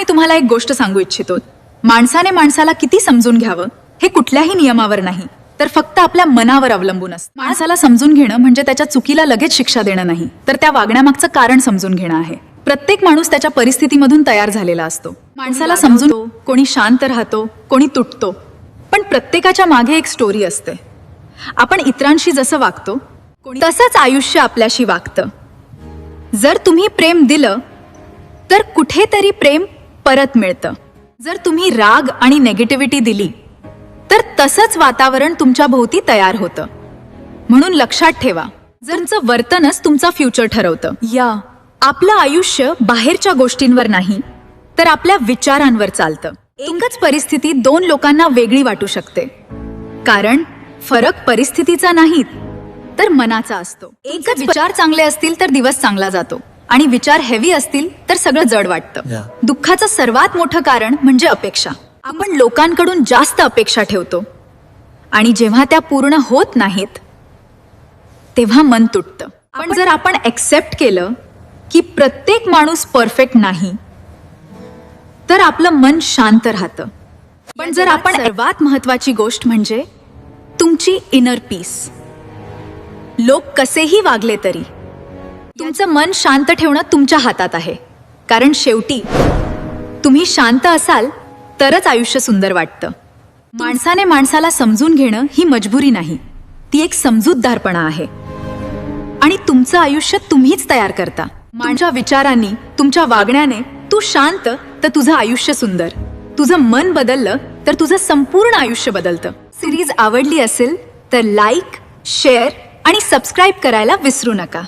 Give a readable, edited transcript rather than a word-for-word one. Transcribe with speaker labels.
Speaker 1: तुम्हाला एक गोष्ट सांगू इच्छितो. माणसाने माणसाला किती समजून घ्यावं हे कुठल्याही नियमावर नाही, तर फक्त आपल्या मनावर अवलंबून असतं. माणसाला समजून घेणं म्हणजे त्याच्या चुकीला लगेच शिक्षा देणं नाही, तर त्या वागण्यामागचं कारण समजून घेणं आहे. प्रत्येक माणूस त्याच्या परिस्थितीमधून तयार झालेला असतो. माणसाला समजून कोणी शांत राहतो, कोणी तुटतो, पण प्रत्येकाच्या मागे एक स्टोरी असते. आपण इतरांशी जसं वागतो तसंच आयुष्य आपल्याशी वागतं. जर तुम्ही प्रेम दिलं तर कुठेतरी प्रेम परत मिळतं. जर तुम्ही राग आणि नेगेटिव्हिटी दिली तर तसंच वातावरण तुमच्या भोवती तयार होतं. म्हणून लक्षात ठेवा, जर तुमचं वर्तनच तुमचा फ्युचर ठरवतं. आपलं आयुष्य बाहेरच्या गोष्टींवर नाही तर आपल्या विचारांवर चालतं. एकच परिस्थिती दोन लोकांना वेगळी वाटू शकते, कारण फरक परिस्थितीचा नाही तर मनाचा असतो. एकच विचार चांगले असतील तर दिवस चांगला जातो, आणि विचार हेवी असतील तर सगळं जड वाटतं. दुःखाचं सर्वात मोठं कारण म्हणजे अपेक्षा. आपण लोकांकडून जास्त अपेक्षा ठेवतो, आणि जेव्हा त्या पूर्ण होत नाहीत तेव्हा मन तुटतं. पण जर आपण एक्सेप्ट केलं की प्रत्येक माणूस परफेक्ट नाही, तर आपलं मन शांत राहतं. पण जर आपण सर्वात महत्वाची गोष्ट म्हणजे तुमची इनर पीस. लोक कसेही वागले तरी तुमचं मन शांत ठेवणं तुमच्या हातात आहे, कारण शेवटी तुम्ही शांत असाल तरच आयुष्य सुंदर वाटतं. माणसाने माणसाला समजून घेणं ही मजबुरी नाही, ती एक समजूतदारपणा आहे. आणि तुमचं आयुष्य तुम्हीच तयार करता. तुमच्या विचारांनी, तुमच्या वागण्याने. तू शांत तर तुझं आयुष्य सुंदर. तुझं मन बदललं तर तुझं संपूर्ण आयुष्य बदलतं. सिरीज आवडली असेल तर लाईक, शेअर आणि सबस्क्राईब करायला विसरू नका.